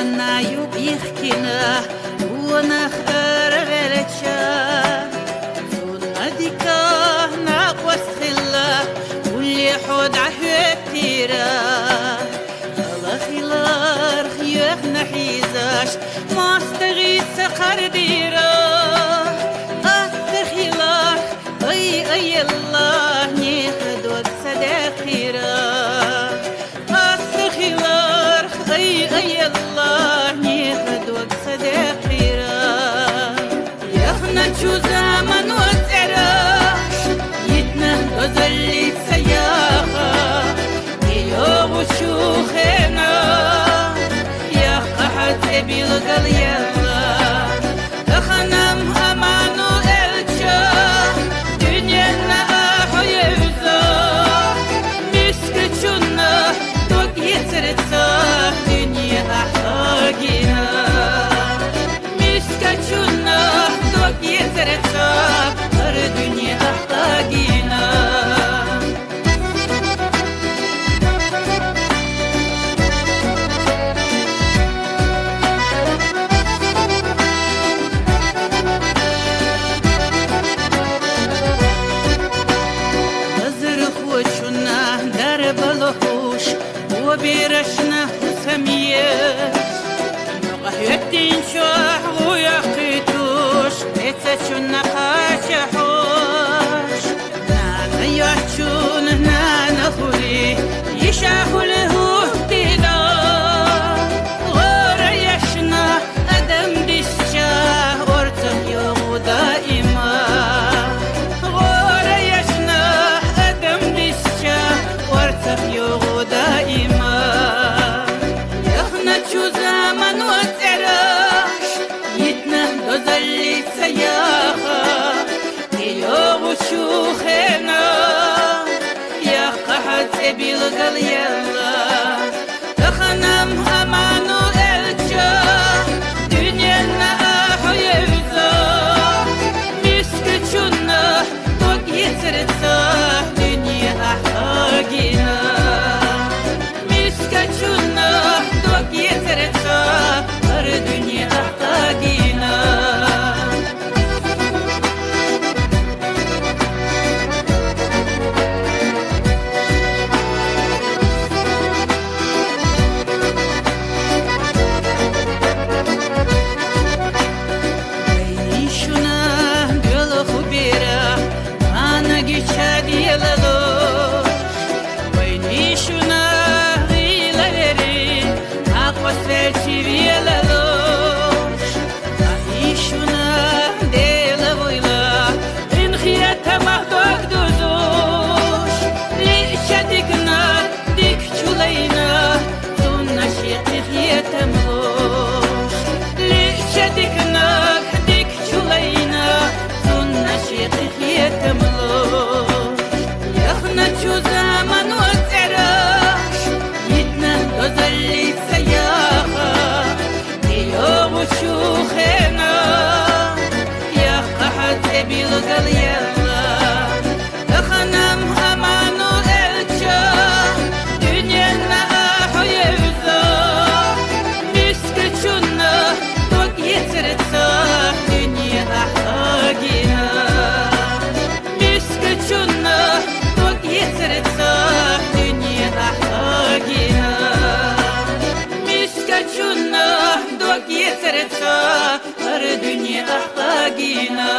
نايو بيخكنا ونخ أرغلتشا سونا ديكا ناقوس خلا واللي حود عهوكتيرا خلا خلار خيوخ نحيزاش ما استغيث قرديرا خلار أي الله نيخد وكسداخيرا خلار أي الله نيخد وكسداخيرا يخنا شو زمن وتعراش يتنا وزلي سياخا يوغ شوخنا يا قحد أبي لقل يلا خنم أمانو إلشا دنيانا أحيوزا مسكتشونا توك يسرتسا دنيا أحاقينا مسكتشونا توك يسرتسا هر دنيا أحاقينا بلوحوش وبيرشنا وسميات نقهيتين شوح ويقيتوش بيتشونا خاشحوش نانا يحشون نانا خولي يشاهو له اهتدا غريشنا أدم ديشا ورتم يوم دائما غريشنا أدم ديشا يوغو دائما يخنا شو زمن وتعراش يتنا دوزلي سياخا يوغو شوخنا يا قحد أبي لقل يلا تخنم أمانو إلشا دنيانا أحيوزا مسكتشونا توك يسرتسا دنيا أحاقينا الدنيا أحتاجينا عيشنا دول خبيرة أنا جيشاد يلالوش وينيشنا غيلالري أقوى سلسي بيلالوش عيشنا ديلا بويلا إن خياتها مهدوك دوزوش لإشادكنا ديك شولينا سونا شيقي خياتها ملوش لإشادكنا ديك شولينا سونا شيقي خياتها ملوش يخنا شو زمن وتعراش يتنا دوزلي سياخا يوغ شوخنا يا قحد أبي لقل يلا خنم أمانو إلشا دنيانا أحيوزا مسكتشونا توك يسرتسا دنيا أحاقينا مسكتشونا توك يسرتسا دنيا أحاقينا مسكتشونا توك يسرتسا هر دنيا أحاقينا